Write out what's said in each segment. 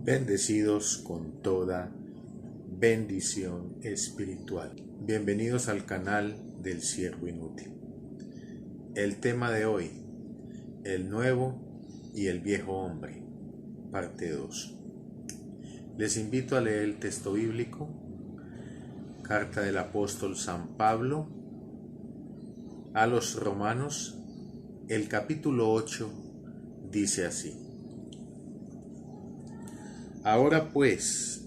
bendecidos con toda bendición espiritual. Bienvenidos al canal del Siervo Inútil. El tema de hoy, el nuevo y el viejo hombre, parte 2. Les invito a leer el texto bíblico, carta del apóstol San Pablo a los Romanos, el capítulo 8, dice así: Ahora pues,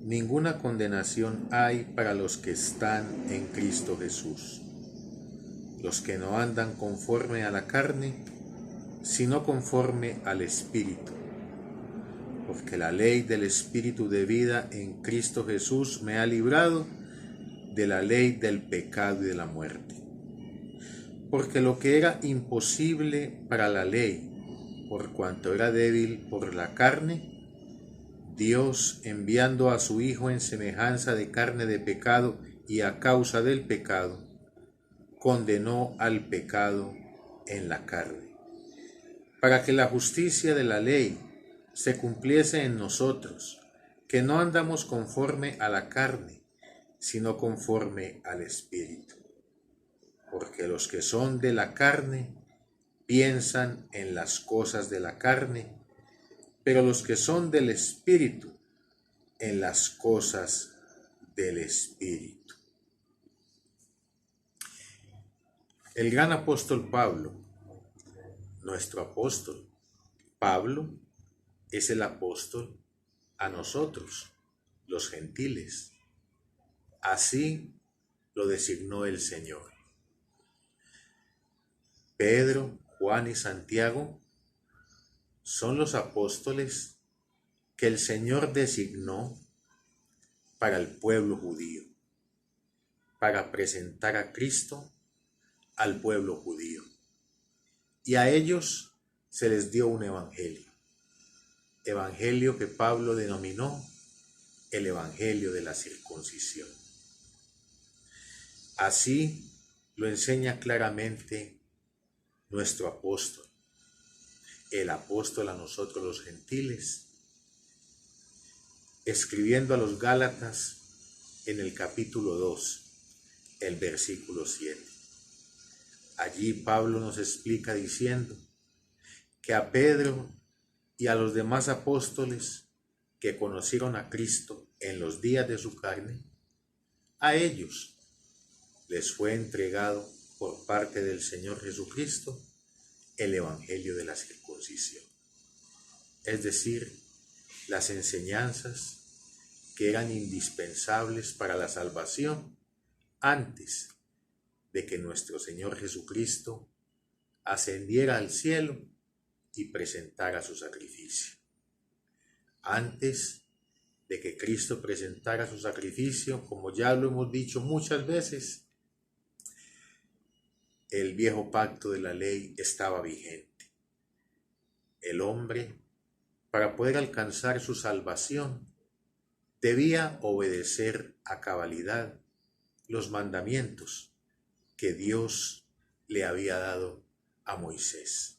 ninguna condenación hay para los que están en Cristo Jesús, los que no andan conforme a la carne, sino conforme al Espíritu. Porque la ley del Espíritu de vida en Cristo Jesús me ha librado de la ley del pecado y de la muerte. Porque lo que era imposible para la ley, por cuanto era débil por la carne, Dios, enviando a su Hijo en semejanza de carne de pecado y a causa del pecado, condenó al pecado en la carne, para que la justicia de la ley se cumpliese en nosotros, que no andamos conforme a la carne, sino conforme al Espíritu. Porque los que son de la carne piensan en las cosas de la carne, pero los que son del Espíritu, en las cosas del Espíritu. El gran apóstol Pablo, nuestro apóstol Pablo, es el apóstol a nosotros, los gentiles. Así lo designó el Señor. Pedro, Juan y Santiago son los apóstoles que el Señor designó para el pueblo judío, para presentar a Cristo al pueblo judío. Y a ellos se les dio un evangelio que Pablo denominó el evangelio de la circuncisión. Así lo enseña claramente nuestro apóstol, el apóstol a nosotros los gentiles, escribiendo a los Gálatas en el capítulo 2, el versículo 7. Allí Pablo nos explica diciendo que a Pedro y a los demás apóstoles que conocieron a Cristo en los días de su carne, a ellos les fue entregado por parte del Señor Jesucristo el evangelio de la circuncisión, es decir, las enseñanzas que eran indispensables para la salvación antes de que nuestro Señor Jesucristo ascendiera al cielo y presentara su sacrificio. Antes de que Cristo presentara su sacrificio, como ya lo hemos dicho muchas veces, el viejo pacto de la ley estaba vigente. El hombre, para poder alcanzar su salvación, debía obedecer a cabalidad los mandamientos que Dios le había dado a Moisés.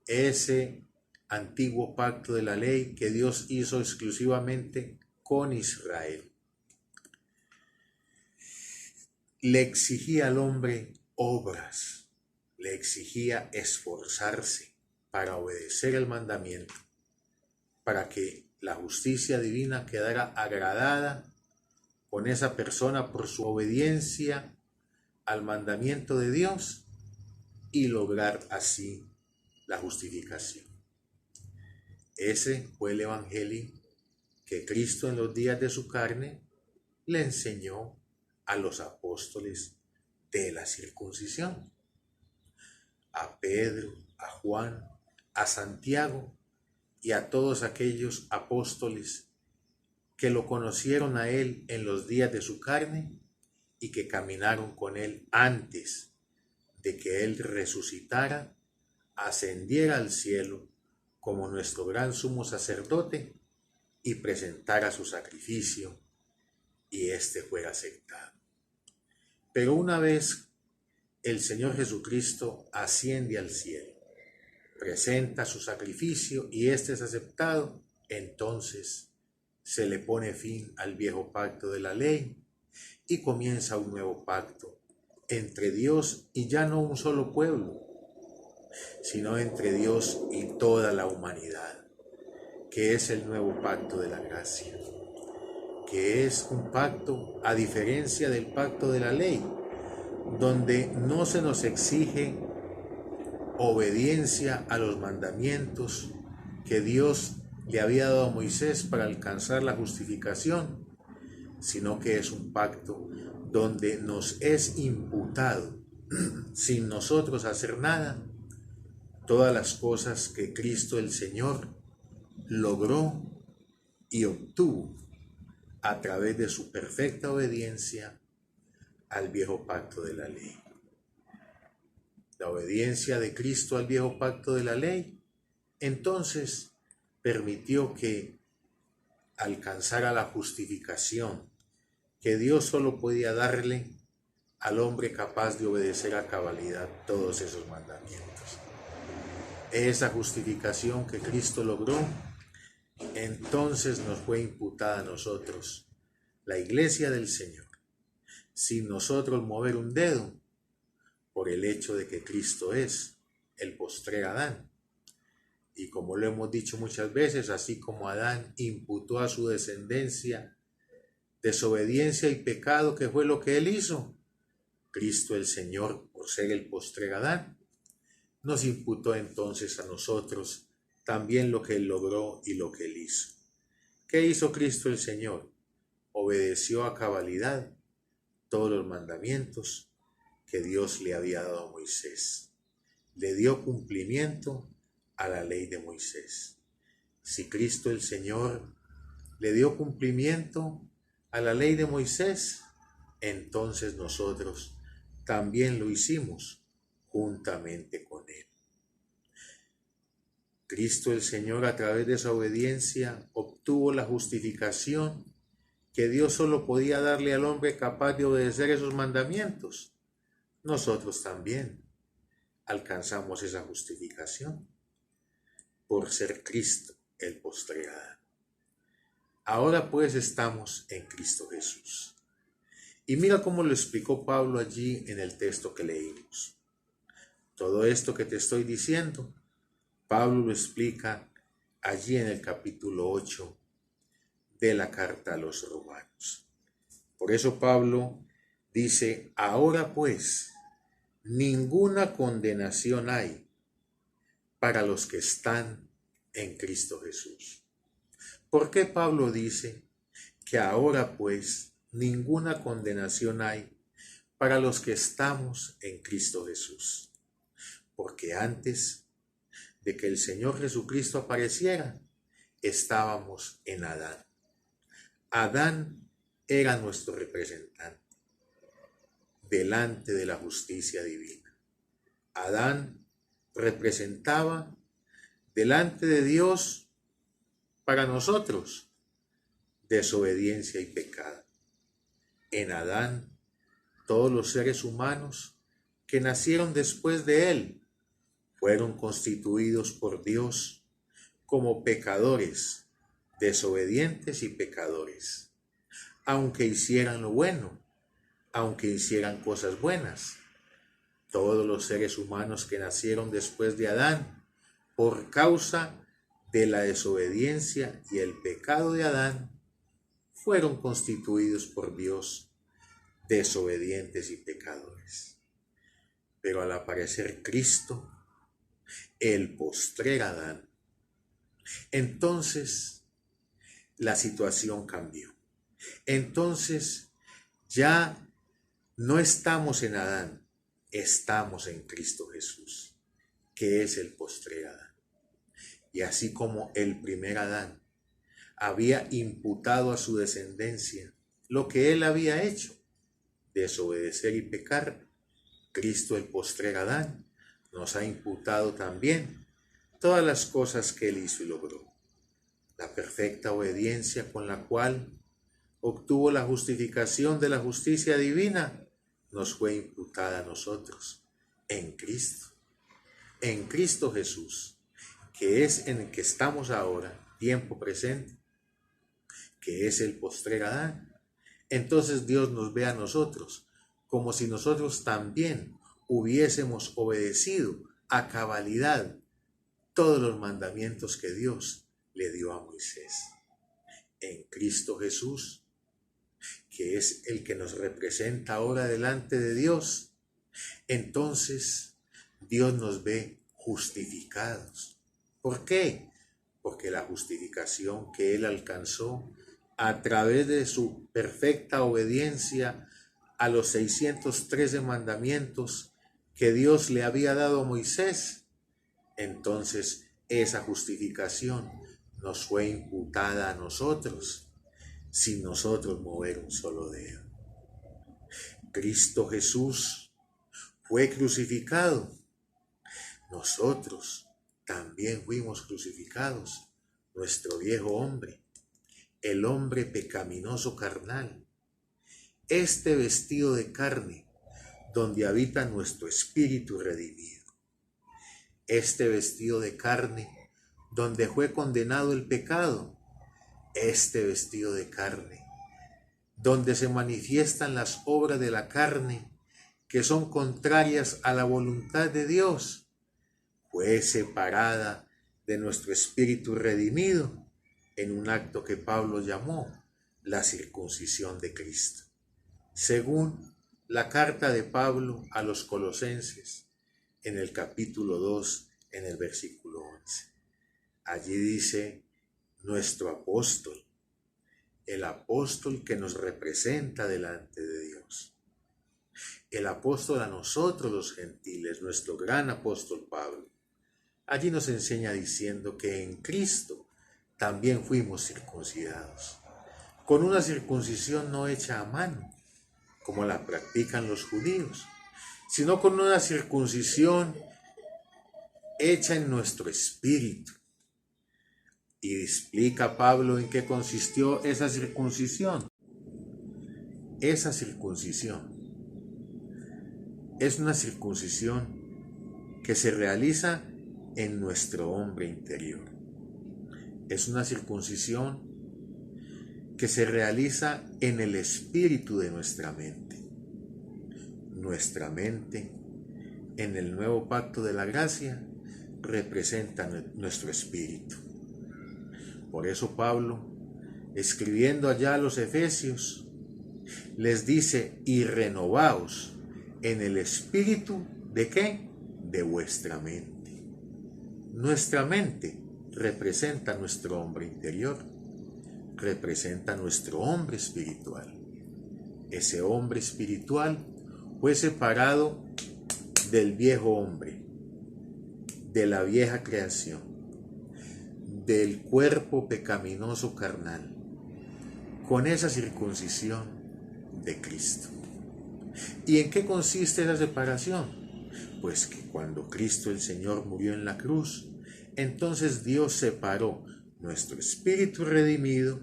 Ese antiguo pacto de la ley que Dios hizo exclusivamente con Israel le exigía al hombre obras, le exigía esforzarse para obedecer el mandamiento, para que la justicia divina quedara agradada con esa persona por su obediencia al mandamiento de Dios y lograr así la justificación. Ese fue el evangelio que Cristo en los días de su carne le enseñó a los apóstoles de la circuncisión, a Pedro, a Juan, a Santiago y a todos aquellos apóstoles que lo conocieron a él en los días de su carne y que caminaron con él antes de que él resucitara, ascendiera al cielo como nuestro gran sumo sacerdote y presentara su sacrificio y éste fuera aceptado. Pero una vez el Señor Jesucristo asciende al cielo, presenta su sacrificio y éste es aceptado, entonces se le pone fin al viejo pacto de la ley y comienza un nuevo pacto entre Dios y ya no un solo pueblo, sino entre Dios y toda la humanidad, que es el nuevo pacto de la gracia, que es un pacto a diferencia del pacto de la ley, donde no se nos exige obediencia a los mandamientos que Dios le había dado a Moisés para alcanzar la justificación, sino que es un pacto donde nos es imputado, sin nosotros hacer nada, todas las cosas que Cristo el Señor logró y obtuvo a través de su perfecta obediencia al viejo pacto de la ley. La obediencia de Cristo al viejo pacto de la ley, entonces permitió que alcanzara la justificación que Dios solo podía darle al hombre capaz de obedecer a cabalidad todos esos mandamientos. Esa justificación que Cristo logró, entonces nos fue imputada a nosotros, la iglesia del Señor, sin nosotros mover un dedo, por el hecho de que Cristo es el postrer Adán. Y como lo hemos dicho muchas veces, así como Adán imputó a su descendencia desobediencia y pecado, que fue lo que él hizo, Cristo el Señor, por ser el postrer Adán, nos imputó entonces a nosotros también lo que él logró y lo que él hizo. ¿Qué hizo Cristo el Señor? Obedeció a cabalidad todos los mandamientos que Dios le había dado a Moisés. Le dio cumplimiento a la ley de Moisés. Si Cristo el Señor le dio cumplimiento a la ley de Moisés, entonces nosotros también lo hicimos juntamente con él. Cristo el Señor, a través de esa obediencia, obtuvo la justificación que Dios solo podía darle al hombre capaz de obedecer esos mandamientos. Nosotros también alcanzamos esa justificación por ser Cristo el postrer Adán. Ahora pues estamos en Cristo Jesús. Y mira cómo lo explicó Pablo allí en el texto que leímos. Todo esto que te estoy diciendo, Pablo lo explica allí en el capítulo 8 de la carta a los Romanos. Por eso Pablo dice, ahora pues, ninguna condenación hay para los que están en Cristo Jesús. ¿Por qué Pablo dice que ahora pues ninguna condenación hay para los que estamos en Cristo Jesús? Porque antes de que el Señor Jesucristo apareciera, estábamos en Adán. Adán era nuestro representante delante de la justicia divina. Adán representaba delante de Dios para nosotros desobediencia y pecado. En Adán, todos los seres humanos que nacieron después de él fueron constituidos por Dios como pecadores, desobedientes y pecadores, aunque hicieran lo bueno, aunque hicieran cosas buenas. Todos los seres humanos que nacieron después de Adán, por causa de la desobediencia y el pecado de Adán, fueron constituidos por Dios desobedientes y pecadores. Pero al aparecer Cristo, el postrer Adán, entonces la situación cambió. Entonces ya no estamos en Adán, estamos en Cristo Jesús, que es el postrer Adán. Y así como el primer Adán había imputado a su descendencia lo que él había hecho, desobedecer y pecar, Cristo el postrer Adán nos ha imputado también todas las cosas que él hizo y logró. La perfecta obediencia con la cual obtuvo la justificación de la justicia divina nos fue imputada a nosotros en Cristo Jesús, que es en el que estamos ahora tiempo presente, que es el postrer Adán, entonces Dios nos ve a nosotros como si nosotros también hubiésemos obedecido a cabalidad todos los mandamientos que Dios le dio a Moisés. En Cristo Jesús, que es el que nos representa ahora delante de Dios, entonces Dios nos ve justificados. ¿Por qué? Porque la justificación que Él alcanzó a través de su perfecta obediencia a los 613 mandamientos que Dios le había dado a Moisés, entonces esa justificación nos fue imputada a nosotros, sin nosotros mover un solo dedo. Cristo Jesús fue crucificado. Nosotros también fuimos crucificados. Nuestro viejo hombre, el hombre pecaminoso carnal, este vestido de carne donde habita nuestro espíritu redimido. Este vestido de carne donde fue condenado el pecado. Este vestido de carne donde se manifiestan las obras de la carne que son contrarias a la voluntad de Dios, fue separada de nuestro espíritu redimido en un acto que Pablo llamó la circuncisión de Cristo. Según la carta de Pablo a los Colosenses, en el capítulo 2, en el versículo 11. Allí dice nuestro apóstol, el apóstol que nos representa delante de Dios. El apóstol a nosotros los gentiles, nuestro gran apóstol Pablo. Allí nos enseña diciendo que en Cristo también fuimos circuncidados, con una circuncisión no hecha a mano, como la practican los judíos, sino con una circuncisión hecha en nuestro espíritu. Y explica Pablo en qué consistió esa circuncisión. Esa circuncisión es una circuncisión que se realiza en nuestro hombre interior. Es una circuncisión que se realiza en el espíritu de nuestra mente. Nuestra mente, en el nuevo pacto de la gracia, representa nuestro espíritu. Por eso Pablo, escribiendo allá a los Efesios, les dice, y renovaos en el espíritu, ¿de qué? De vuestra mente. Nuestra mente representa nuestro hombre interior, representa nuestro hombre espiritual. Ese hombre espiritual fue separado del viejo hombre, de la vieja creación, del cuerpo pecaminoso carnal, con esa circuncisión de Cristo. ¿Y en qué consiste esa separación? Pues que cuando Cristo el Señor murió en la cruz, entonces Dios separó nuestro espíritu redimido,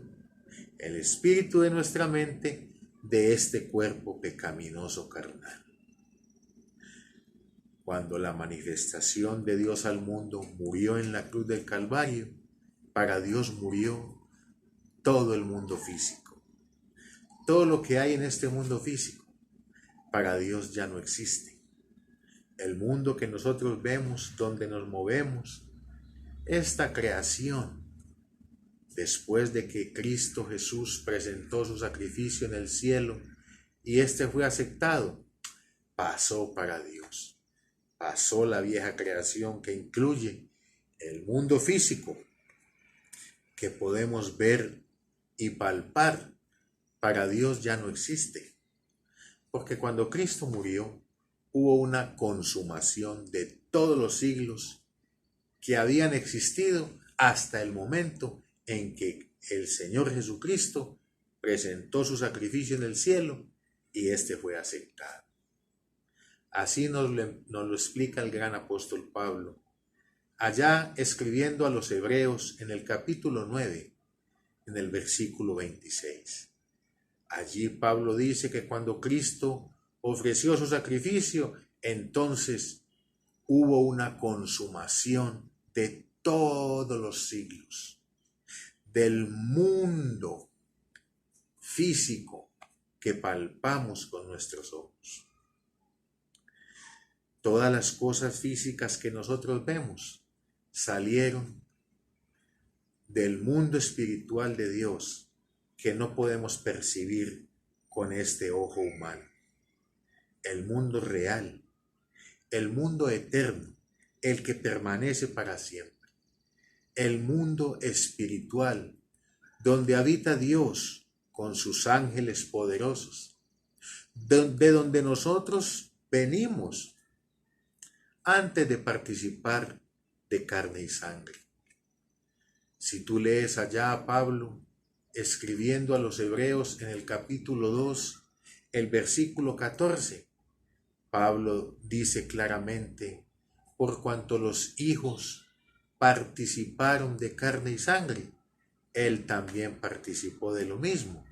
el espíritu de nuestra mente, de este cuerpo pecaminoso carnal. Cuando la manifestación de Dios al mundo murió en la cruz del Calvario, para Dios murió todo el mundo físico. Todo lo que hay en este mundo físico, para Dios ya no existe. El mundo que nosotros vemos, donde nos movemos, esta creación, después de que Cristo Jesús presentó su sacrificio en el cielo y este fue aceptado, pasó para Dios. Pasó la vieja creación que incluye el mundo físico que podemos ver y palpar. Para Dios ya no existe, porque cuando Cristo murió hubo una consumación de todos los siglos que habían existido hasta el momento en que el Señor Jesucristo presentó su sacrificio en el cielo y este fue aceptado. Así nos lo explica el gran apóstol Pablo, allá escribiendo a los Hebreos en el capítulo 9, en el versículo 26. Allí Pablo dice que cuando Cristo ofreció su sacrificio, entonces hubo una consumación de todos los siglos. del mundo físico que palpamos con nuestros ojos. Todas las cosas físicas que nosotros vemos salieron del mundo espiritual de Dios que no podemos percibir con este ojo humano. El mundo real, el mundo eterno, el que permanece para siempre. El mundo espiritual, donde habita Dios con sus ángeles poderosos, de donde nosotros venimos antes de participar de carne y sangre. Si tú lees allá a Pablo escribiendo a los hebreos en el capítulo 2, el versículo 14, Pablo dice claramente: por cuanto los hijos participaron de carne y sangre, él también participó de lo mismo,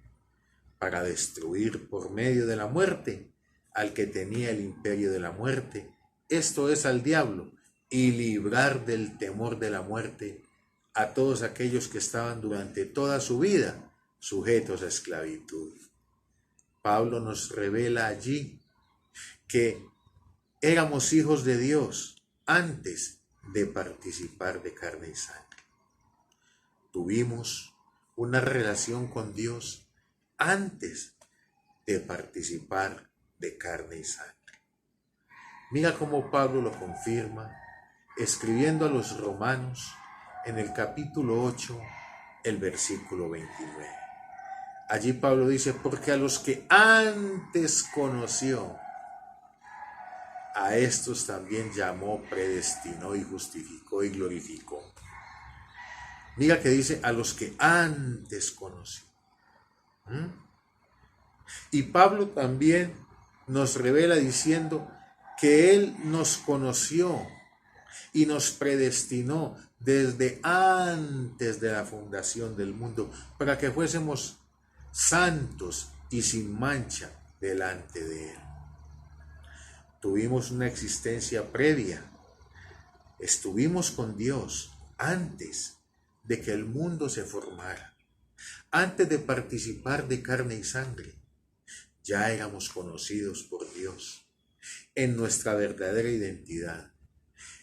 para destruir por medio de la muerte al que tenía el imperio de la muerte, esto es, al diablo, y librar del temor de la muerte a todos aquellos que estaban durante toda su vida sujetos a esclavitud. Pablo nos revela allí que éramos hijos de Dios antes de participar de carne y sangre. Tuvimos una relación con Dios antes de participar de carne y sangre. Mira cómo Pablo lo confirma escribiendo a los romanos en el capítulo 8, el versículo 29. Allí Pablo dice: porque a los que antes conoció, a estos también llamó, predestinó y justificó y glorificó. Mira que dice: a los que antes conoció. Y Pablo también nos revela diciendo que Él nos conoció y nos predestinó desde antes de la fundación del mundo para que fuésemos santos y sin mancha delante de Él. Tuvimos una existencia previa. Estuvimos con Dios antes de que el mundo se formara. Antes de participar de carne y sangre, ya éramos conocidos por Dios en nuestra verdadera identidad,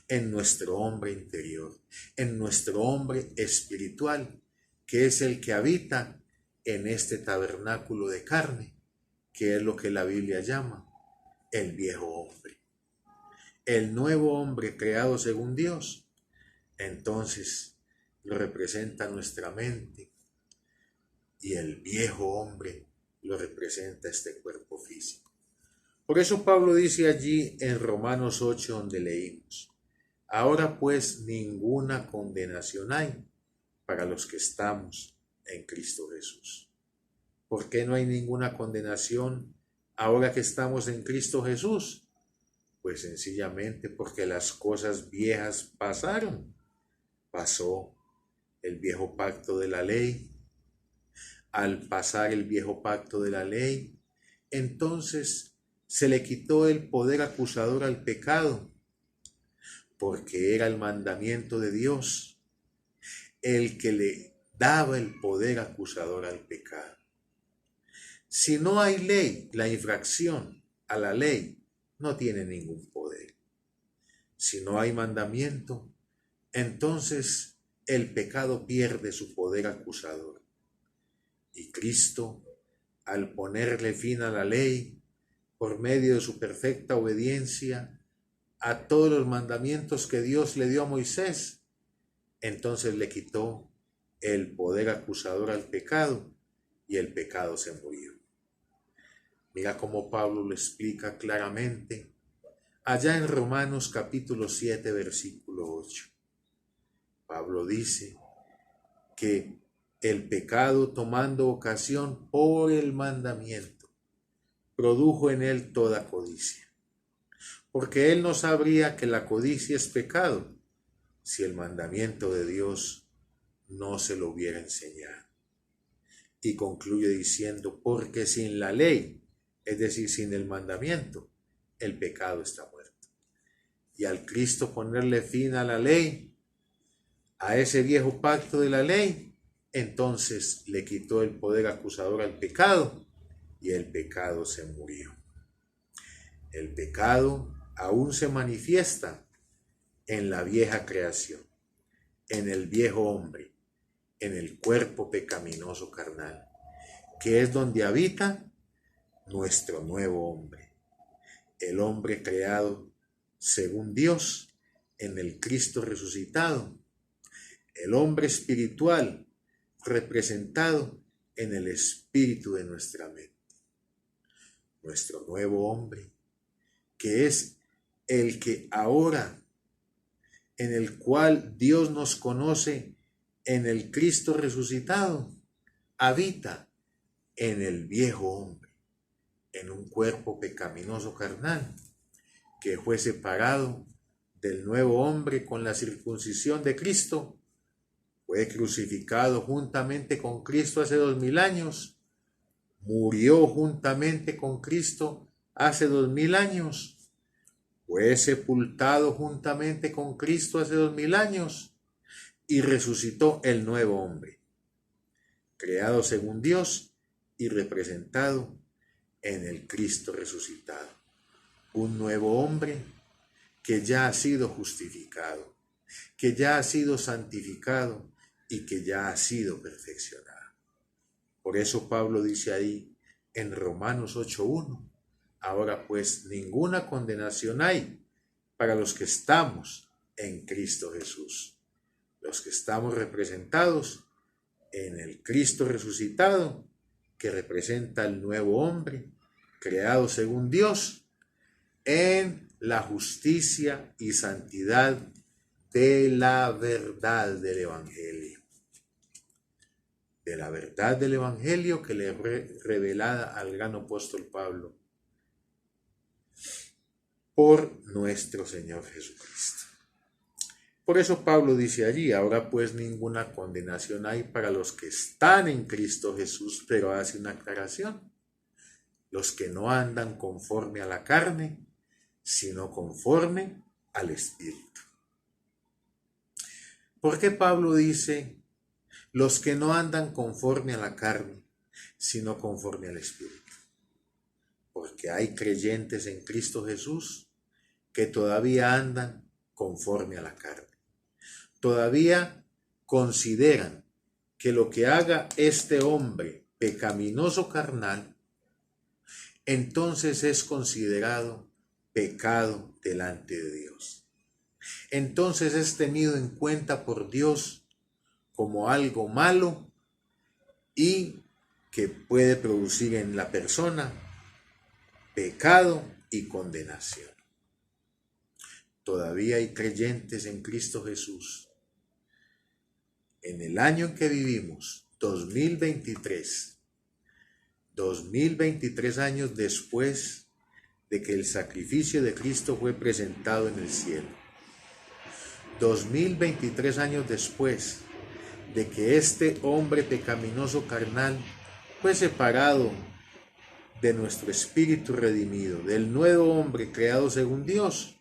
en nuestro hombre interior, en nuestro hombre espiritual, que es el que habita en este tabernáculo de carne, que es lo que la Biblia llama el viejo hombre. El nuevo hombre creado según Dios, entonces lo representa nuestra mente, y el viejo hombre lo representa este cuerpo físico. Por eso Pablo dice allí en Romanos 8, donde leímos: ahora pues ninguna condenación hay para los que estamos en Cristo Jesús. ¿Por qué no hay ninguna condenación ahora que estamos en Cristo Jesús? Pues sencillamente porque las cosas viejas pasaron. Pasó el viejo pacto de la ley. Al pasar el viejo pacto de la ley, entonces se le quitó el poder acusador al pecado, porque era el mandamiento de Dios el que le daba el poder acusador al pecado. Si no hay ley, la infracción a la ley no tiene ningún poder. Si no hay mandamiento, entonces el pecado pierde su poder acusador. Y Cristo, al ponerle fin a la ley, por medio de su perfecta obediencia a todos los mandamientos que Dios le dio a Moisés, entonces le quitó el poder acusador al pecado y el pecado se murió. Mira cómo Pablo lo explica claramente allá en Romanos capítulo 7, versículo 8. Pablo dice que el pecado, tomando ocasión por el mandamiento, produjo en él toda codicia, porque él no sabría que la codicia es pecado si el mandamiento de Dios no se lo hubiera enseñado. Y concluye diciendo: porque sin la ley, es decir, sin el mandamiento, el pecado está muerto. Y al Cristo ponerle fin a la ley, a ese viejo pacto de la ley, entonces le quitó el poder acusador al pecado y el pecado se murió. El pecado aún se manifiesta en la vieja creación, en el viejo hombre, en el cuerpo pecaminoso carnal, que es donde habita nuestro nuevo hombre, el hombre creado según Dios en el Cristo resucitado, el hombre espiritual representado en el espíritu de nuestra mente, nuestro nuevo hombre, que es el que ahora, en el cual Dios nos conoce en el Cristo resucitado, habita en el viejo hombre, en un cuerpo pecaminoso carnal, que fue separado del nuevo hombre con la circuncisión de Cristo, fue crucificado juntamente con Cristo hace 2000 años, murió juntamente con Cristo hace 2000 años, fue sepultado juntamente con Cristo hace 2000 años y resucitó el nuevo hombre, creado según Dios y representado en el Cristo resucitado. Un nuevo hombre que ya ha sido justificado, que ya ha sido santificado y que ya ha sido perfeccionado. Por eso Pablo dice ahí en Romanos 8:1, ahora pues ninguna condenación hay para los que estamos en Cristo Jesús, los que estamos representados en el Cristo resucitado, que representa el nuevo hombre, creado según Dios, en la justicia y santidad de la verdad del Evangelio. De la verdad del Evangelio que le fue revelada al gran apóstol Pablo por nuestro Señor Jesucristo. Por eso Pablo dice allí, ahora pues ninguna condenación hay para los que están en Cristo Jesús, pero hace una aclaración, los que no andan conforme a la carne, sino conforme al Espíritu. ¿Por qué Pablo dice los que no andan conforme a la carne, sino conforme al Espíritu? Porque hay creyentes en Cristo Jesús que todavía andan conforme a la carne. Todavía consideran que lo que haga este hombre pecaminoso carnal, entonces es considerado pecado delante de Dios. Entonces es tenido en cuenta por Dios como algo malo y que puede producir en la persona pecado y condenación. Todavía hay creyentes en Cristo Jesús. En el año en que vivimos, 2023 años después de que el sacrificio de Cristo fue presentado en el cielo, 2023 años después de que este hombre pecaminoso carnal fue separado de nuestro espíritu redimido, del nuevo hombre creado según Dios,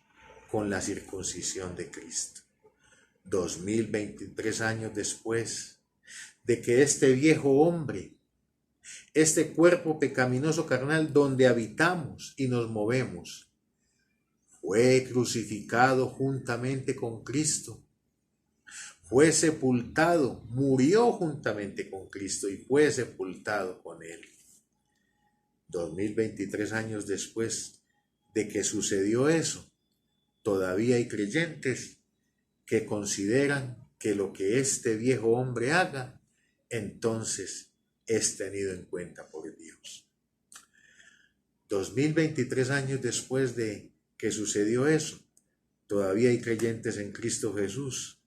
con la circuncisión de Cristo. 2023 años después de que este viejo hombre, este cuerpo pecaminoso carnal donde habitamos y nos movemos, fue crucificado juntamente con Cristo, fue sepultado, murió juntamente con Cristo y fue sepultado con Él. 2023 años después de que sucedió eso, todavía hay creyentes que consideran que lo que este viejo hombre haga, entonces es tenido en cuenta por Dios. 2023 años después de que sucedió eso, todavía hay creyentes en Cristo Jesús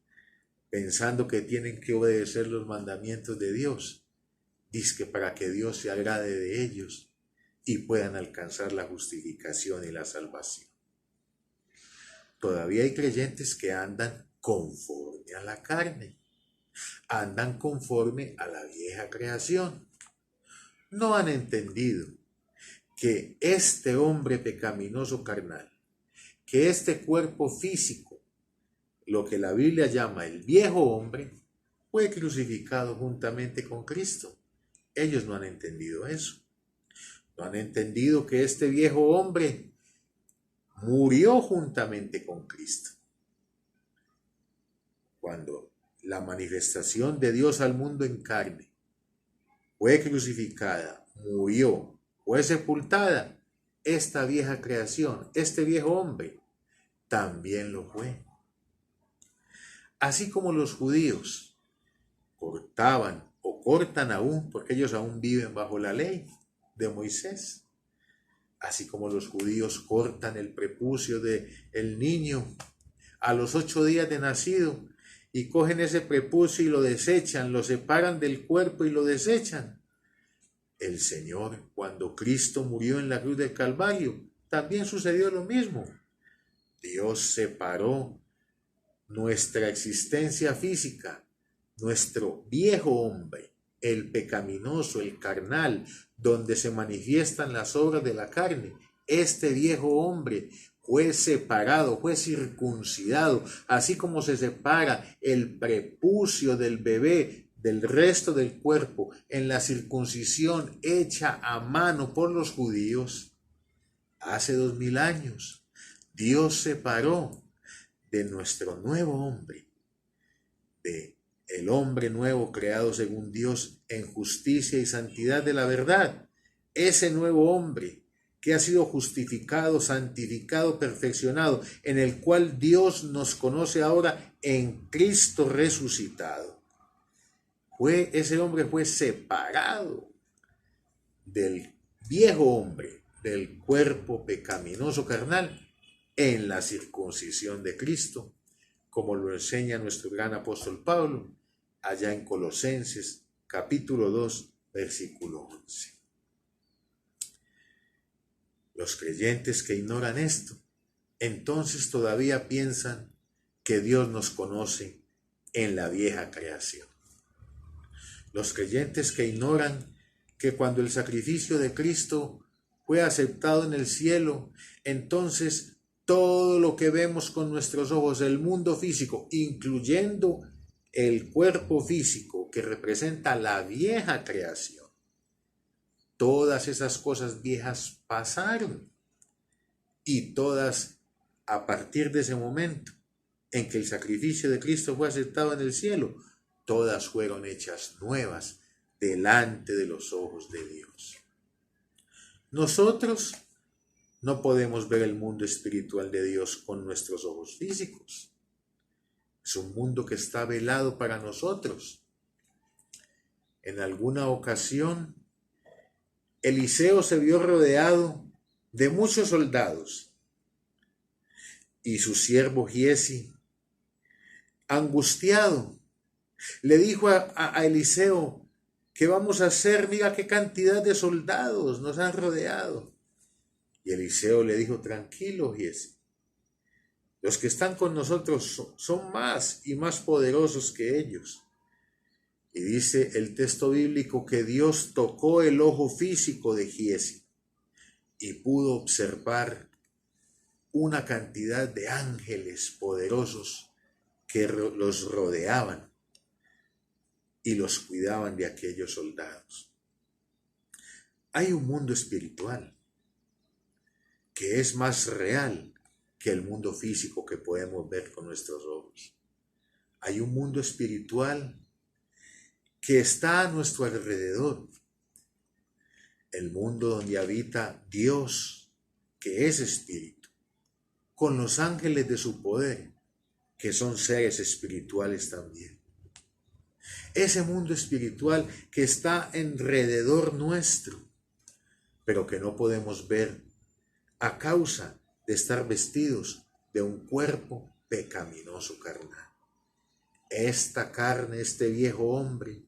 pensando que tienen que obedecer los mandamientos de Dios, dizque para que Dios se agrade de ellos y puedan alcanzar la justificación y la salvación. Todavía hay creyentes que andan conforme a la carne, andan conforme a la vieja creación. No han entendido que este hombre pecaminoso carnal, que este cuerpo físico, lo que la Biblia llama el viejo hombre, fue crucificado juntamente con Cristo. Ellos no han entendido eso. No han entendido que este viejo hombre murió juntamente con Cristo. Cuando la manifestación de Dios al mundo en carne fue crucificada, murió, fue sepultada, esta vieja creación, este viejo hombre, también lo fue. Así como los judíos cortaban o cortan aún, porque ellos aún viven bajo la ley de Moisés, así como los judíos cortan el prepucio del niño a los 8 días de nacido y cogen ese prepucio y lo desechan, lo separan del cuerpo y lo desechan. El Señor, cuando Cristo murió en la cruz del Calvario, también sucedió lo mismo. Dios separó nuestra existencia física, nuestro viejo hombre, el pecaminoso, el carnal, donde se manifiestan las obras de la carne. Este viejo hombre fue separado, fue circuncidado, así como se separa el prepucio del bebé del resto del cuerpo en la circuncisión hecha a mano por los judíos. Hace 2000 años, Dios separó de nuestro nuevo hombre, de el hombre nuevo creado según Dios en justicia y santidad de la verdad. Ese nuevo hombre que ha sido justificado, santificado, perfeccionado, en el cual Dios nos conoce ahora en Cristo resucitado. Ese hombre fue separado del viejo hombre, del cuerpo pecaminoso carnal, en la circuncisión de Cristo, como lo enseña nuestro gran apóstol Pablo, allá en Colosenses, capítulo 2, versículo 11. Los creyentes que ignoran esto, entonces todavía piensan que Dios nos conoce en la vieja creación. Los creyentes que ignoran que cuando el sacrificio de Cristo fue aceptado en el cielo, entonces todo lo que vemos con nuestros ojos, el mundo físico, incluyendo el cuerpo físico que representa la vieja creación, todas esas cosas viejas pasaron y todas a partir de ese momento en que el sacrificio de Cristo fue aceptado en el cielo, todas fueron hechas nuevas delante de los ojos de Dios. Nosotros no podemos ver el mundo espiritual de Dios con nuestros ojos físicos. Es un mundo que está velado para nosotros. En alguna ocasión, Eliseo se vio rodeado de muchos soldados y su siervo Giesi, angustiado, le dijo a Eliseo: ¿qué vamos a hacer? Mira qué cantidad de soldados nos han rodeado. Y Eliseo le dijo: tranquilo, Giesi, los que están con nosotros son más y más poderosos que ellos. Y dice el texto bíblico que Dios tocó el ojo físico de Giesi y pudo observar una cantidad de ángeles poderosos que los rodeaban y los cuidaban de aquellos soldados. Hay un mundo espiritual que es más real que el mundo físico que podemos ver con nuestros ojos. Hay un mundo espiritual que está a nuestro alrededor, el mundo donde habita Dios, que es espíritu, con los ángeles de su poder, que son seres espirituales también. Ese mundo espiritual que está alrededor nuestro, pero que no podemos ver a causa de estar vestidos de un cuerpo pecaminoso carnal. Esta carne, este viejo hombre,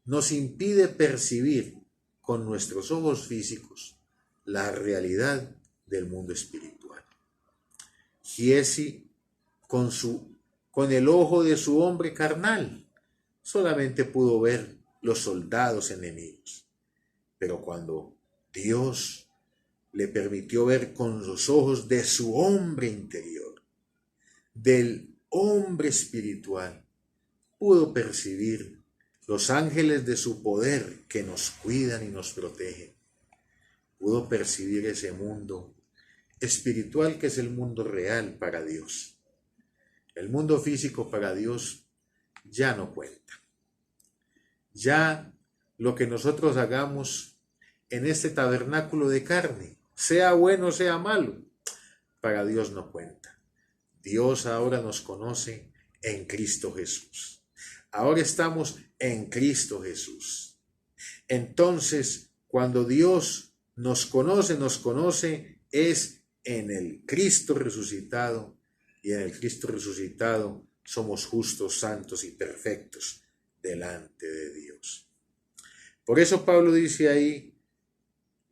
nos impide percibir con nuestros ojos físicos la realidad del mundo espiritual. Giesi, con el ojo de su hombre carnal, solamente pudo ver los soldados enemigos. Pero cuando Dios le permitió ver con los ojos de su hombre interior, del hombre espiritual, pudo percibir los ángeles de su poder que nos cuidan y nos protegen. Pudo percibir ese mundo espiritual que es el mundo real para Dios. El mundo físico para Dios ya no cuenta. Ya lo que nosotros hagamos en este tabernáculo de carne, sea bueno o sea malo, para Dios no cuenta. Dios ahora nos conoce en Cristo Jesús. Ahora estamos en Cristo Jesús. Entonces, cuando Dios nos conoce es en el Cristo resucitado, y en el Cristo resucitado somos justos, santos y perfectos delante de Dios. Por eso Pablo dice ahí,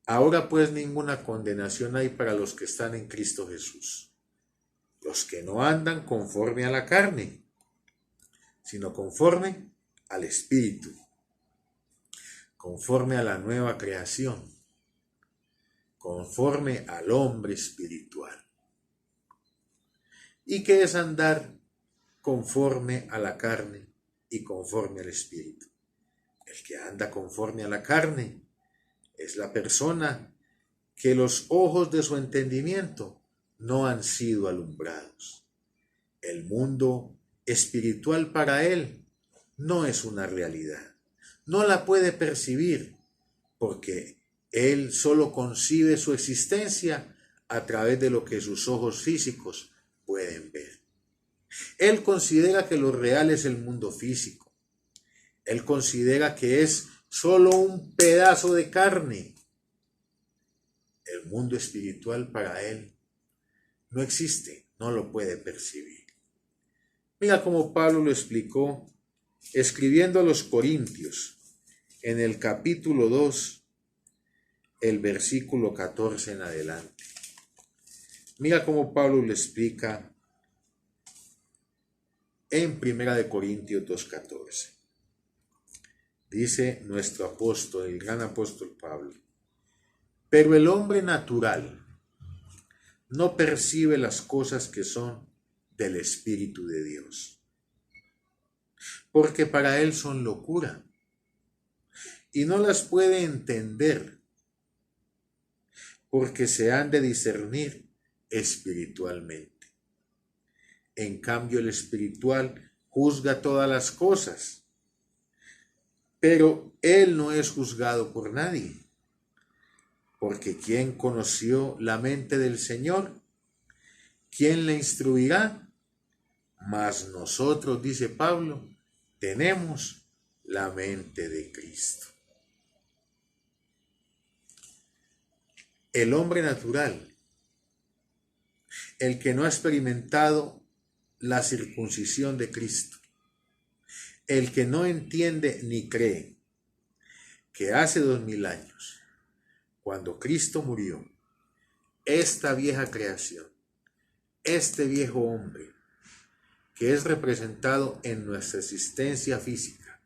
ahora pues ninguna condenación hay para los que están en Cristo Jesús, los que no andan conforme a la carne, sino conforme al Espíritu, conforme a la nueva creación, conforme al hombre espiritual. ¿Y qué es andar conforme a la carne y conforme al Espíritu? El que anda conforme a la carne es la persona que los ojos de su entendimiento no han sido alumbrados. El mundo espiritual para él no es una realidad. No la puede percibir porque él solo concibe su existencia a través de lo que sus ojos físicos pueden ver. Él considera que lo real es el mundo físico. Él considera que es solo un pedazo de carne. El mundo espiritual para él no existe, no lo puede percibir. Mira cómo Pablo lo explicó escribiendo a los Corintios en el capítulo 2, el versículo 14 en adelante. Mira cómo Pablo lo explica en 1 Corintios 2:14. Dice nuestro apóstol, el gran apóstol Pablo, pero el hombre natural no percibe las cosas que son del Espíritu de Dios, porque para él son locura, y no las puede entender, porque se han de discernir espiritualmente. En cambio, el espiritual juzga todas las cosas, pero él no es juzgado por nadie, porque ¿quién conoció la mente del Señor? ¿Quién le instruirá? Mas nosotros, dice Pablo, tenemos la mente de Cristo. El hombre natural, el que no ha experimentado la circuncisión de Cristo, el que no entiende ni cree que hace 2000 años, cuando Cristo murió, esta vieja creación, este viejo hombre, que es representado en nuestra existencia física,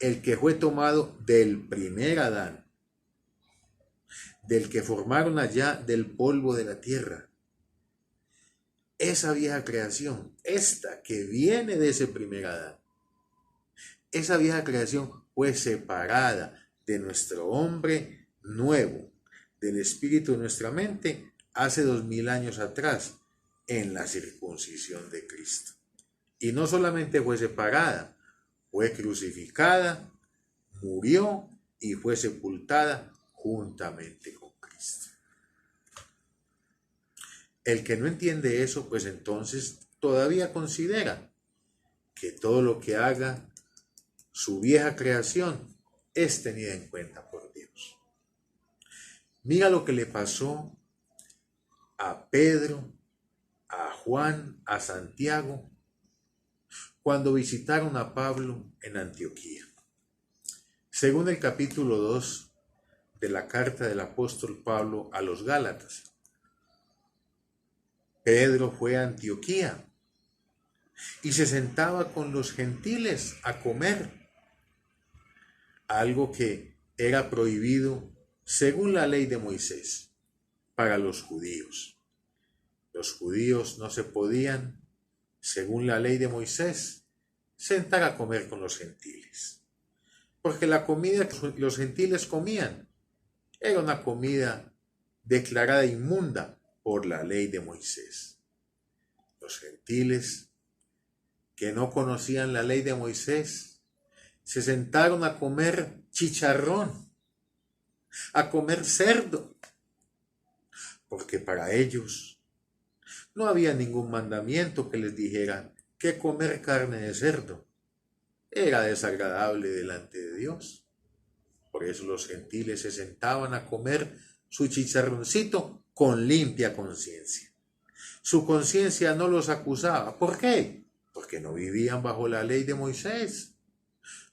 el que fue tomado del primer Adán, del que formaron allá del polvo de la tierra, esa vieja creación, esta que viene de ese primer Adán, esa vieja creación fue separada de nuestro hombre nuevo, del espíritu de nuestra mente, hace 2000 años atrás, en la circuncisión de Cristo. Y no solamente fue separada, fue crucificada, murió y fue sepultada juntamente con Cristo. El que no entiende eso, pues entonces todavía considera que todo lo que haga su vieja creación es tenida en cuenta por Dios. Mira lo que le pasó a Pedro, a Juan, a Santiago, cuando visitaron a Pablo en Antioquía. Según el capítulo 2 de la carta del apóstol Pablo a los Gálatas, Pedro fue a Antioquía y se sentaba con los gentiles a comer, algo que era prohibido según la ley de Moisés para los judíos. Los judíos no se podían, según la ley de Moisés, sentar a comer con los gentiles. Porque la comida que los gentiles comían era una comida declarada inmunda por la ley de Moisés. Los gentiles que no conocían la ley de Moisés se sentaron a comer chicharrón, a comer cerdo, porque para ellos no había ningún mandamiento que les dijera que comer carne de cerdo era desagradable delante de Dios. Por eso los gentiles se sentaban a comer su chicharroncito con limpia conciencia. Su conciencia no los acusaba. ¿Por qué? Porque no vivían bajo la ley de Moisés.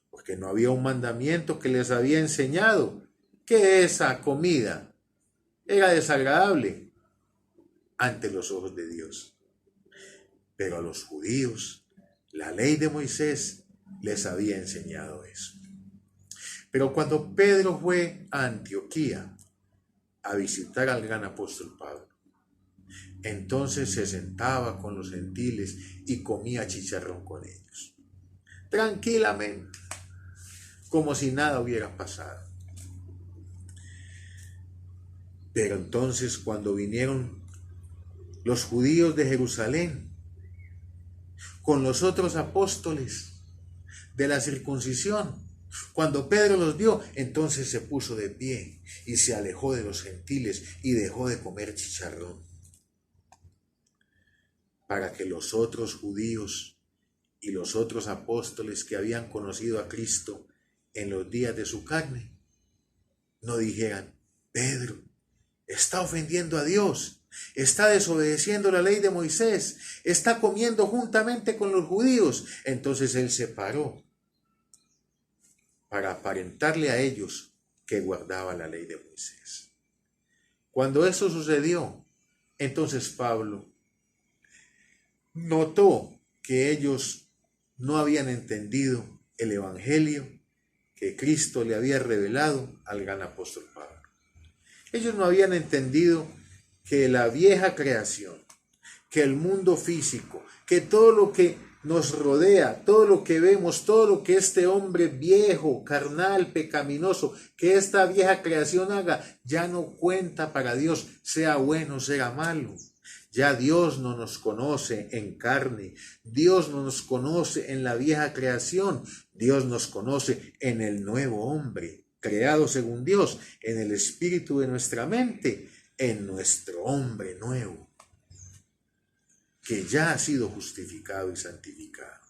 Porque no había un mandamiento que les había enseñado que esa comida era desagradable ante los ojos de Dios. Pero a los judíos, la ley de Moisés les había enseñado eso. Pero cuando Pedro fue a Antioquía a visitar al gran apóstol Pablo, entonces se sentaba con los gentiles y comía chicharrón con ellos, tranquilamente, como si nada hubiera pasado. Pero entonces cuando vinieron los judíos de Jerusalén con los otros apóstoles de la circuncisión, cuando Pedro los vio, entonces se puso de pie y se alejó de los gentiles y dejó de comer chicharrón, para que los otros judíos y los otros apóstoles que habían conocido a Cristo en los días de su carne no dijeran: Pedro está ofendiendo a Dios, está desobedeciendo la ley de Moisés, está comiendo juntamente con los judíos. Entonces él se paró para aparentarle a ellos que guardaba la ley de Moisés. Cuando eso sucedió, entonces Pablo notó que ellos no habían entendido el evangelio que Cristo le había revelado al gran apóstol Pablo. Ellos no habían entendido que la vieja creación, que el mundo físico, que todo lo que nos rodea, todo lo que vemos, todo lo que este hombre viejo, carnal, pecaminoso, que esta vieja creación haga, ya no cuenta para Dios, sea bueno, sea malo. Ya Dios no nos conoce en carne, Dios no nos conoce en la vieja creación, Dios nos conoce en el nuevo hombre, creado según Dios, en el espíritu de nuestra mente, en nuestro hombre nuevo, que ya ha sido justificado y santificado.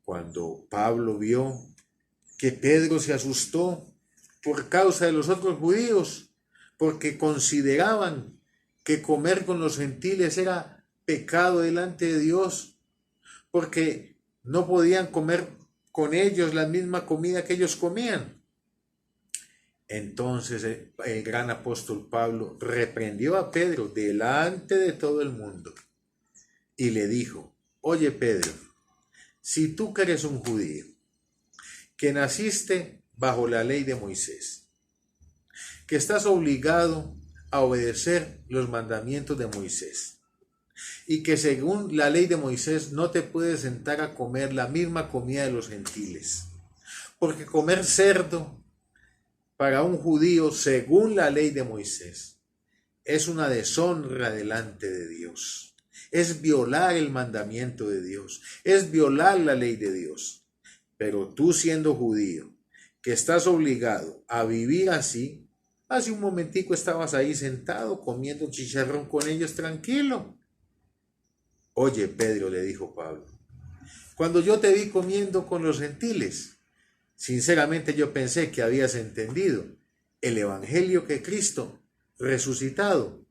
Cuando Pablo vio que Pedro se asustó por causa de los otros judíos, porque consideraban que comer con los gentiles era pecado delante de Dios, porque no podían comer con ellos la misma comida que ellos comían. Entonces el gran apóstol Pablo reprendió a Pedro delante de todo el mundo y le dijo: oye Pedro, si tú que eres un judío, que naciste bajo la ley de Moisés, que estás obligado a obedecer los mandamientos de Moisés, y que según la ley de Moisés no te puedes sentar a comer la misma comida de los gentiles, porque comer cerdo para un judío según la ley de Moisés es una deshonra delante de Dios, es violar el mandamiento de Dios, es violar la ley de Dios. Pero tú, siendo judío, que estás obligado a vivir así, hace un momentico estabas ahí sentado comiendo chicharrón con ellos tranquilo. Oye Pedro, le dijo Pablo, cuando yo te vi comiendo con los gentiles, sinceramente yo pensé que habías entendido el evangelio que Cristo resucitado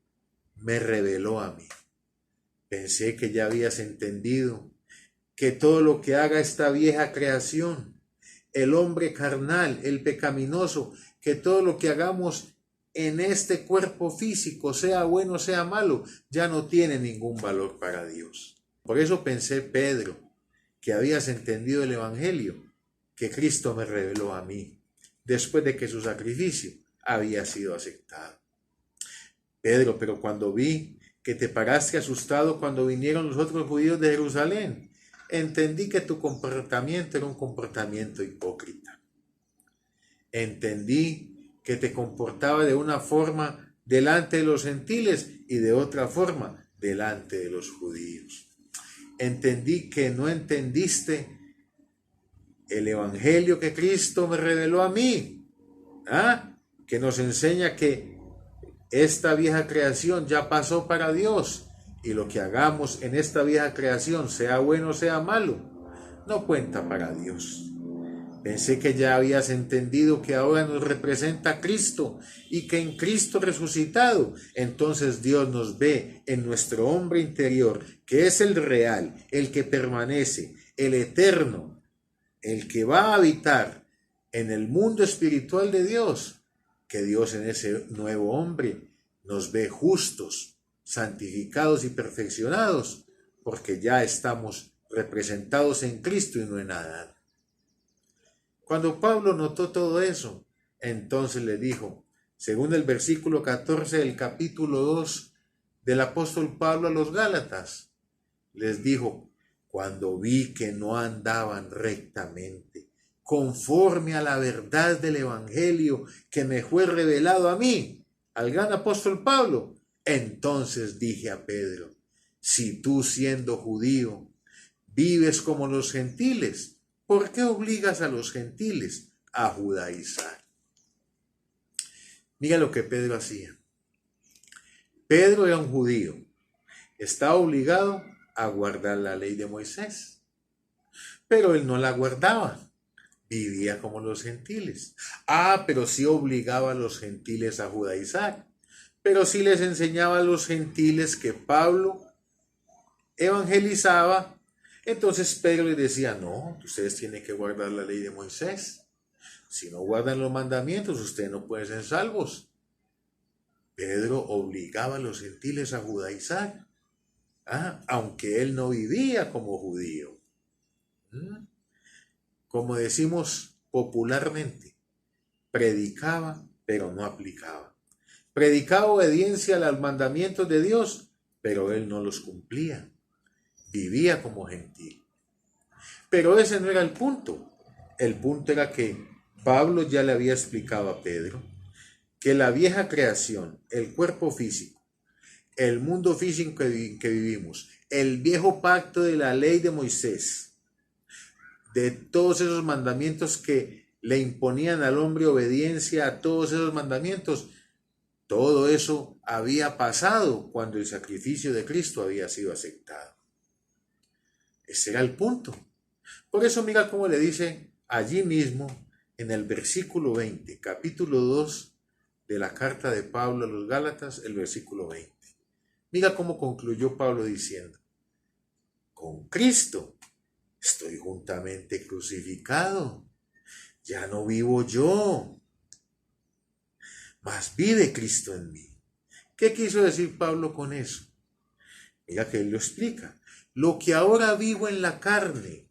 me reveló a mí. Pensé que ya habías entendido que todo lo que haga esta vieja creación, el hombre carnal, el pecaminoso, que todo lo que hagamos en este cuerpo físico, sea bueno, sea malo, ya no tiene ningún valor para Dios. Por eso pensé, Pedro, que habías entendido el evangelio que Cristo me reveló a mí, después de que su sacrificio había sido aceptado. Pedro, pero cuando vi que te paraste asustado cuando vinieron los otros judíos de Jerusalén entendí que tu comportamiento era un comportamiento hipócrita. Entendí que te comportaba de una forma delante de los gentiles y de otra forma delante de los judíos. Entendí que no entendiste el evangelio que Cristo me reveló a mí, que nos enseña que esta vieja creación ya pasó para Dios y lo que hagamos en esta vieja creación, sea bueno o sea malo, no cuenta para Dios. Pensé que ya habías entendido que ahora nos representa Cristo y que en Cristo resucitado, entonces Dios nos ve en nuestro hombre interior, que es el real, el que permanece, el eterno, el que va a habitar en el mundo espiritual de Dios, que Dios en ese nuevo hombre nos ve justos, santificados y perfeccionados, porque ya estamos representados en Cristo y no en Adán. Cuando Pablo notó todo eso, entonces le dijo, según el versículo 14 del capítulo 2 del apóstol Pablo a los Gálatas, les dijo, cuando vi que no andaban rectamente, conforme a la verdad del evangelio que me fue revelado a mí, al gran apóstol Pablo, entonces dije a Pedro, si tú siendo judío vives como los gentiles, ¿por qué obligas a los gentiles a judaizar? Mira lo que Pedro hacía. Pedro era un judío, estaba obligado a guardar la ley de Moisés, pero él no la guardaba, vivía como los gentiles. Pero sí obligaba a los gentiles a judaizar, pero sí les enseñaba a los gentiles que Pablo evangelizaba. Entonces Pedro les decía, no, ustedes tienen que guardar la ley de Moisés. Si no guardan los mandamientos, ustedes no pueden ser salvos. Pedro obligaba a los gentiles a judaizar, aunque él no vivía como judío. Como decimos popularmente, predicaba, pero no aplicaba. Predicaba obediencia a los mandamientos de Dios, pero él no los cumplía. Vivía como gentil. Pero ese no era el punto. El punto era que Pablo ya le había explicado a Pedro que la vieja creación, el cuerpo físico, el mundo físico que vivimos, el viejo pacto de la ley de Moisés, de todos esos mandamientos que le imponían al hombre obediencia a todos esos mandamientos, todo eso había pasado cuando el sacrificio de Cristo había sido aceptado. Ese era el punto. Por eso mira cómo le dice allí mismo en el versículo 20, capítulo 2 de la carta de Pablo a los Gálatas, el versículo 20. Mira cómo concluyó Pablo diciendo, con Cristo estoy juntamente crucificado. Ya no vivo yo, mas vive Cristo en mí. ¿Qué quiso decir Pablo con eso? Mira que él lo explica. Lo que ahora vivo en la carne,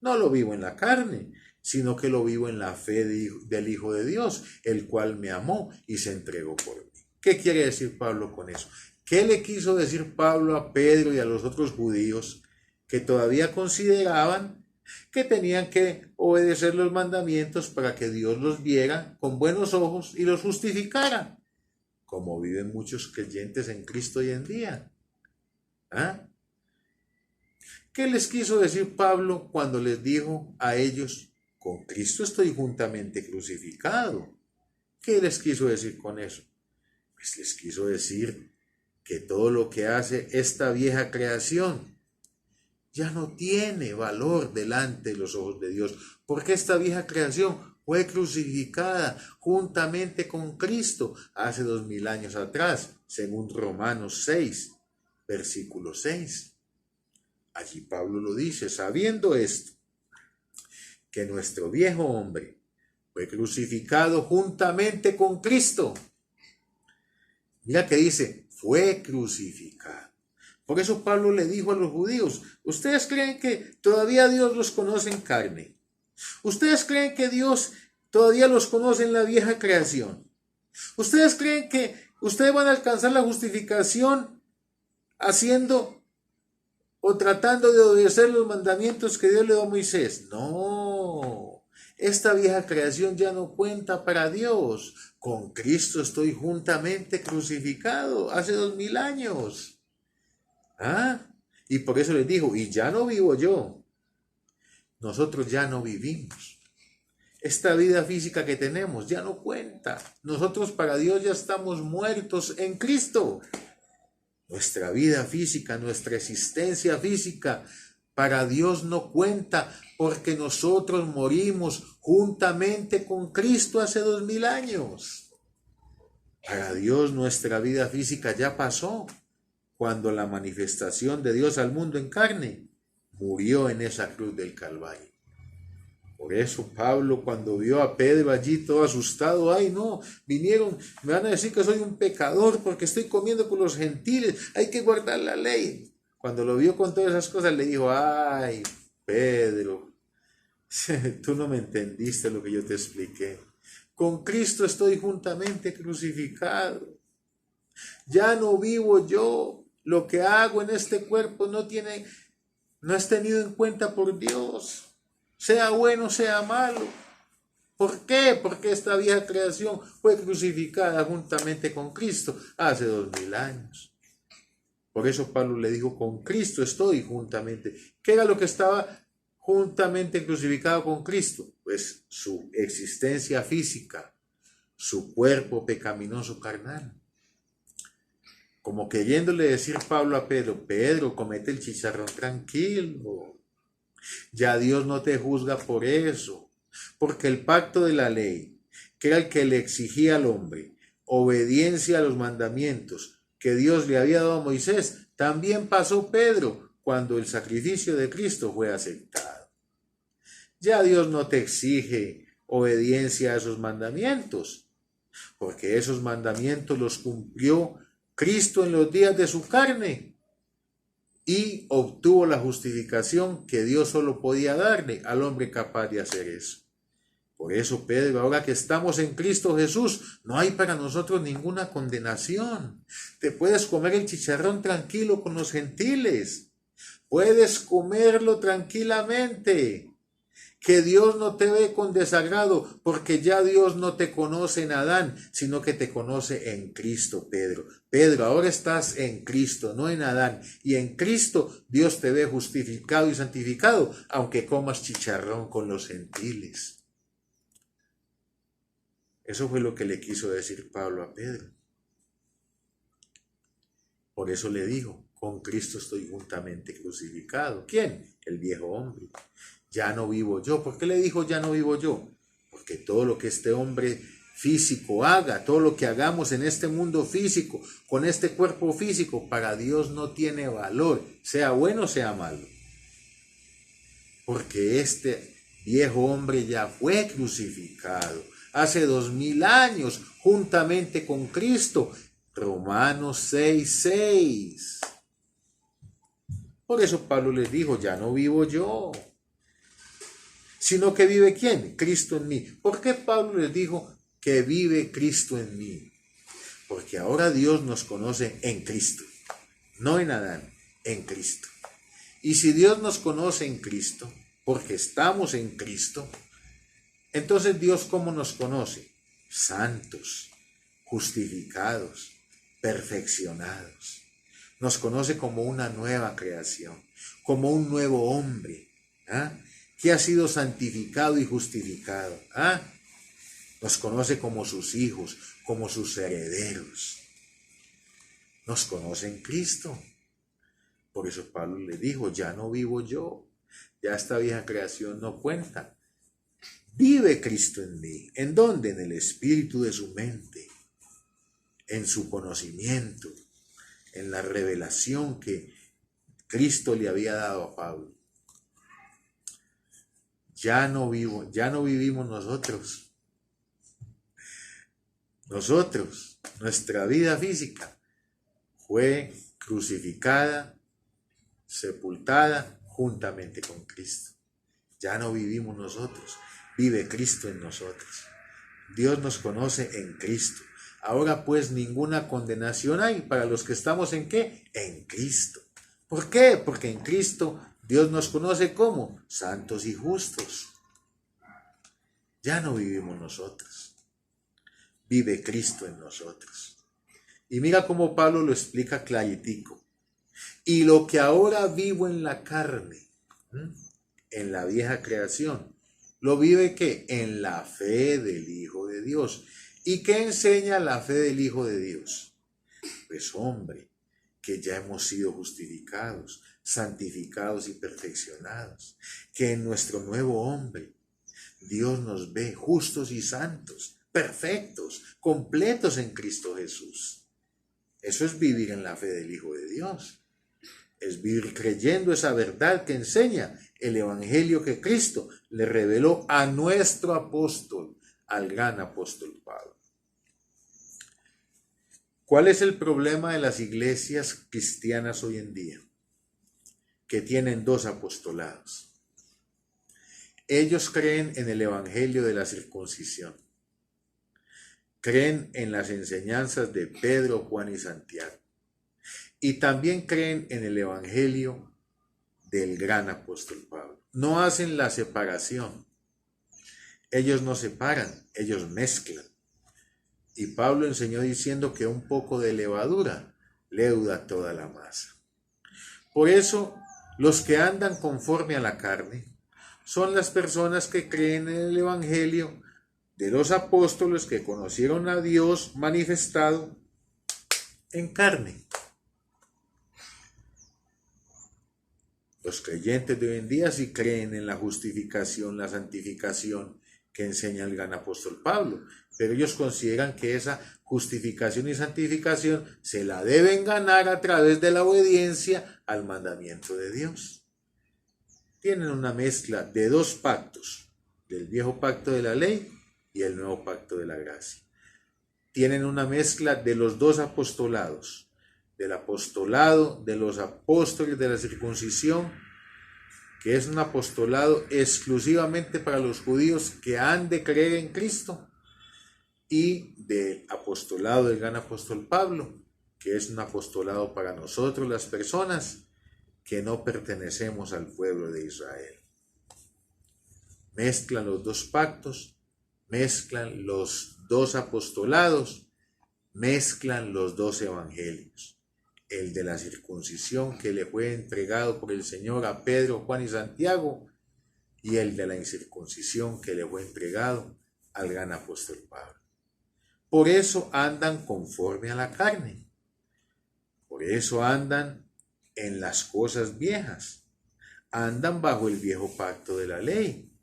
no lo vivo en la carne, sino que lo vivo en la fe del Hijo de Dios, el cual me amó y se entregó por mí. ¿Qué quiere decir Pablo con eso? ¿Qué le quiso decir Pablo a Pedro y a los otros judíos que todavía consideraban que tenían que obedecer los mandamientos para que Dios los viera con buenos ojos y los justificara, como viven muchos creyentes en Cristo hoy en día? ¿Qué les quiso decir Pablo cuando les dijo a ellos, con Cristo estoy juntamente crucificado? ¿Qué les quiso decir con eso? Pues les quiso decir que todo lo que hace esta vieja creación ya no tiene valor delante de los ojos de Dios, porque esta vieja creación fue crucificada juntamente con Cristo hace 2000 años atrás, según Romanos 6, versículo 6. Allí Pablo lo dice, sabiendo esto, que nuestro viejo hombre fue crucificado juntamente con Cristo. Mira que dice, fue crucificado. Por eso Pablo le dijo a los judíos, ¿ustedes creen que todavía Dios los conoce en carne? ¿Ustedes creen que Dios todavía los conoce en la vieja creación? ¿Ustedes creen que ustedes van a alcanzar la justificación haciendo o tratando de obedecer los mandamientos que Dios le dio a Moisés. No, esta vieja creación ya no cuenta para Dios. Con Cristo estoy juntamente crucificado hace 2000 años. Y por eso les dijo, y ya no vivo yo. Nosotros ya no vivimos. Esta vida física que tenemos ya no cuenta. Nosotros para Dios ya estamos muertos en Cristo. Nuestra vida física, nuestra existencia física, para Dios no cuenta porque nosotros morimos juntamente con Cristo hace 2000 años. Para Dios nuestra vida física ya pasó cuando la manifestación de Dios al mundo en carne murió en esa cruz del Calvario. Por eso Pablo, cuando vio a Pedro allí todo asustado, ay no, vinieron, me van a decir que soy un pecador porque estoy comiendo con los gentiles, hay que guardar la ley. Cuando lo vio con todas esas cosas, le dijo, ay, Pedro, tú no me entendiste lo que yo te expliqué. Con Cristo estoy juntamente crucificado. Ya no vivo yo, lo que hago en este cuerpo no es tenido en cuenta por Dios. Sea bueno, sea malo. ¿Por qué? Porque esta vieja creación fue crucificada juntamente con Cristo hace 2000 años. Por eso Pablo le dijo, con Cristo estoy juntamente. ¿Qué era lo que estaba juntamente crucificado con Cristo? Pues su existencia física, su cuerpo pecaminoso carnal. Como queriéndole decir Pablo a Pedro, Pedro, comete el chicharrón tranquilo. Ya Dios no te juzga por eso, porque el pacto de la ley, que era el que le exigía al hombre obediencia a los mandamientos que Dios le había dado a Moisés, también pasó Pedro cuando el sacrificio de Cristo fue aceptado. Ya Dios no te exige obediencia a esos mandamientos, porque esos mandamientos los cumplió Cristo en los días de su carne y obtuvo la justificación que Dios solo podía darle al hombre capaz de hacer eso. Por eso, Pedro, ahora que estamos en Cristo Jesús, no hay para nosotros ninguna condenación. Te puedes comer el chicharrón tranquilo con los gentiles. Puedes comerlo tranquilamente. Que Dios no te ve con desagrado, porque ya Dios no te conoce en Adán, sino que te conoce en Cristo, Pedro. Pedro, ahora estás en Cristo, no en Adán. Y en Cristo Dios te ve justificado y santificado, aunque comas chicharrón con los gentiles. Eso fue lo que le quiso decir Pablo a Pedro. Por eso le dijo, con Cristo estoy juntamente crucificado. ¿Quién? El viejo hombre. Ya no vivo yo. ¿Por qué le dijo ya no vivo yo? Porque todo lo que este hombre físico haga, todo lo que hagamos en este mundo físico, con este cuerpo físico, para Dios no tiene valor, sea bueno o sea malo. Porque este viejo hombre ya fue crucificado hace 2000 años juntamente con Cristo. Romanos 6:6. Por eso Pablo les dijo, ya no vivo yo, sino que vive ¿quién? Cristo en mí. ¿Por qué Pablo les dijo que vive Cristo en mí? Porque ahora Dios nos conoce en Cristo, no en Adán, en Cristo. Y si Dios nos conoce en Cristo, porque estamos en Cristo, entonces Dios ¿cómo nos conoce? Santos, justificados, perfeccionados. Nos conoce como una nueva creación, como un nuevo hombre, que ha sido santificado y justificado. Nos conoce como sus hijos, como sus herederos. Nos conoce en Cristo. Por eso Pablo le dijo, ya no vivo yo, ya esta vieja creación no cuenta. Vive Cristo en mí. ¿En dónde? En el espíritu de su mente, en su conocimiento, en la revelación que Cristo le había dado a Pablo. Ya no vivimos nosotros. Nuestra vida física fue crucificada, sepultada juntamente con Cristo. Ya no vivimos nosotros, vive Cristo en nosotros. Dios nos conoce en Cristo. Ahora pues ninguna condenación hay para los que estamos ¿en qué? En Cristo. ¿Por qué? Porque en Cristo Dios nos conoce como santos y justos. Ya no vivimos nosotros, vive Cristo en nosotros. Y mira cómo Pablo lo explica claritico. Y lo que ahora vivo en la carne, en la vieja creación, lo vive que en la fe del Hijo de Dios. ¿Y qué enseña la fe del Hijo de Dios? Pues hombre, que ya hemos sido justificados, santificados y perfeccionados, que en nuestro nuevo hombre Dios nos ve justos y santos, perfectos, completos en Cristo Jesús. Eso es vivir en la fe del Hijo de Dios. Es vivir creyendo esa verdad que enseña el Evangelio que Cristo le reveló a nuestro apóstol, al gran apóstol Pablo. ¿Cuál es el problema de las iglesias cristianas hoy en día? Que tienen dos apostolados. Ellos creen en el Evangelio de la circuncisión. Creen en las enseñanzas de Pedro, Juan y Santiago. Y también creen en el Evangelio del gran apóstol Pablo. No hacen la separación. Ellos no separan, ellos mezclan. Y Pablo enseñó diciendo que un poco de levadura leuda toda la masa. Por eso, los que andan conforme a la carne son las personas que creen en el Evangelio de los apóstoles que conocieron a Dios manifestado en carne. Los creyentes de hoy en día sí creen en la justificación, la santificación que enseña el gran apóstol Pablo, pero ellos consideran que esa justificación y santificación se la deben ganar a través de la obediencia al mandamiento de Dios. Tienen una mezcla de dos pactos, del viejo pacto de la ley y el nuevo pacto de la gracia. Tienen una mezcla de los dos apostolados, del apostolado de los apóstoles de la circuncisión, que es un apostolado exclusivamente para los judíos que han de creer en Cristo, y del apostolado del gran apóstol Pablo, que es un apostolado para nosotros las personas que no pertenecemos al pueblo de Israel. Mezclan los dos pactos, mezclan los dos apostolados, mezclan los dos evangelios. El de la circuncisión que le fue entregado por el Señor a Pedro, Juan y Santiago, y el de la incircuncisión que le fue entregado al gran apóstol Pablo. Por eso andan conforme a la carne. Por eso andan en las cosas viejas. Andan bajo el viejo pacto de la ley.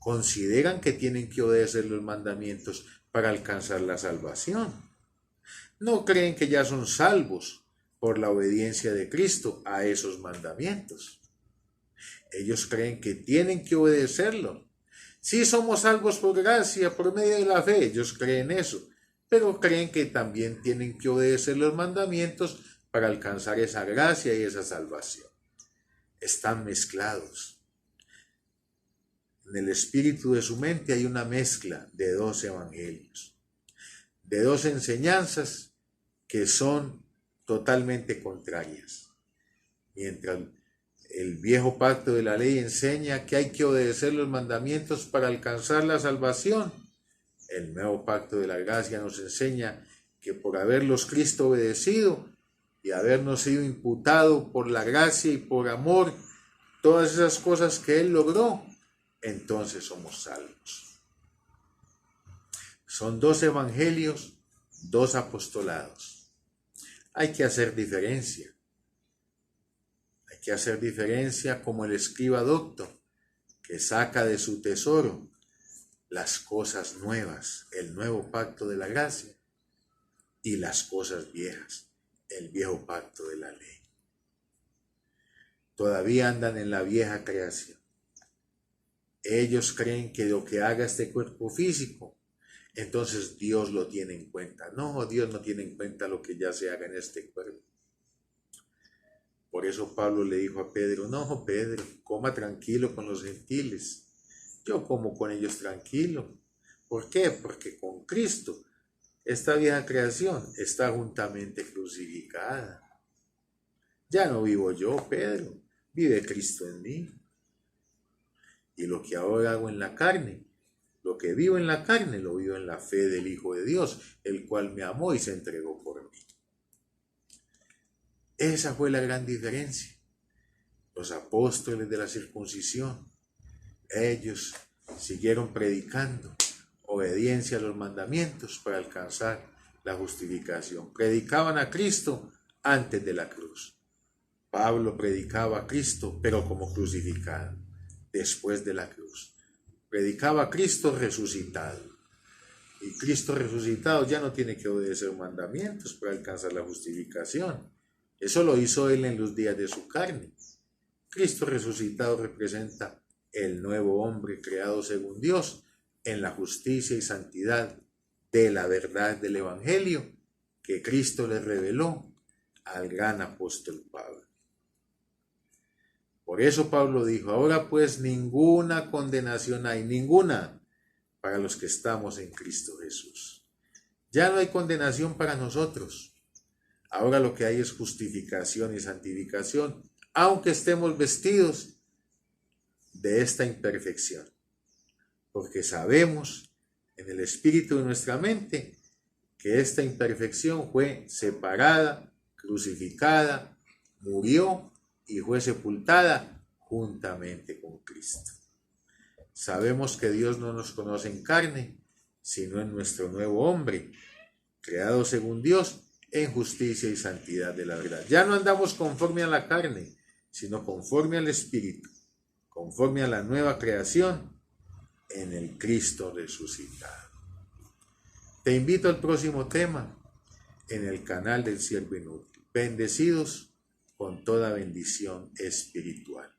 Consideran que tienen que obedecer los mandamientos para alcanzar la salvación. No creen que ya son salvos por la obediencia de Cristo a esos mandamientos. Ellos creen que tienen que obedecerlo. Sí somos salvos por gracia, por medio de la fe, ellos creen eso, pero creen que también tienen que obedecer los mandamientos para alcanzar esa gracia y esa salvación. Están mezclados. En el espíritu de su mente hay una mezcla de dos evangelios, de dos enseñanzas que son totalmente contrarias. Mientras el viejo pacto de la ley enseña que hay que obedecer los mandamientos para alcanzar la salvación, el nuevo pacto de la gracia nos enseña que por haberlos Cristo obedecido y habernos sido imputado por la gracia y por amor, todas esas cosas que Él logró, entonces somos salvos. Son dos evangelios, dos apostolados. Hay que hacer diferencia. Hay que hacer diferencia como el escriba docto, que saca de su tesoro las cosas nuevas, el nuevo pacto de la gracia, y las cosas viejas, el viejo pacto de la ley. Todavía andan en la vieja creación. Ellos creen que lo que haga este cuerpo físico, entonces Dios lo tiene en cuenta. No, Dios no tiene en cuenta lo que ya se haga en este cuerpo. Por eso Pablo le dijo a Pedro, no, Pedro, coma tranquilo con los gentiles. Yo como con ellos tranquilo. ¿Por qué? Porque con Cristo esta vieja creación está juntamente crucificada. Ya no vivo yo, Pedro, vive Cristo en mí. Y lo que ahora hago en la carne, lo que vivo en la carne, lo vivo en la fe del Hijo de Dios, el cual me amó y se entregó por mí. Esa fue la gran diferencia. Los apóstoles de la circuncisión, ellos siguieron predicando obediencia a los mandamientos para alcanzar la justificación. Predicaban a Cristo antes de la cruz. Pablo predicaba a Cristo, pero como crucificado, después de la cruz. Predicaba a Cristo resucitado. Y Cristo resucitado ya no tiene que obedecer mandamientos para alcanzar la justificación. Eso lo hizo él en los días de su carne. Cristo resucitado representa el nuevo hombre creado según Dios en la justicia y santidad de la verdad del Evangelio que Cristo le reveló al gran apóstol Pablo. Por eso Pablo dijo, ahora pues ninguna condenación hay, ninguna, para los que estamos en Cristo Jesús. Ya no hay condenación para nosotros. Ahora lo que hay es justificación y santificación, aunque estemos vestidos de esta imperfección. Porque sabemos en el espíritu de nuestra mente que esta imperfección fue separada, crucificada, murió y fue sepultada juntamente con Cristo. Sabemos que Dios no nos conoce en carne, sino en nuestro nuevo hombre, creado según Dios en justicia y santidad de la verdad. Ya no andamos conforme a la carne, sino conforme al Espíritu, conforme a la nueva creación en el Cristo resucitado. Te invito al próximo tema en el canal del Siervo Inútil. Bendecidos con toda bendición espiritual.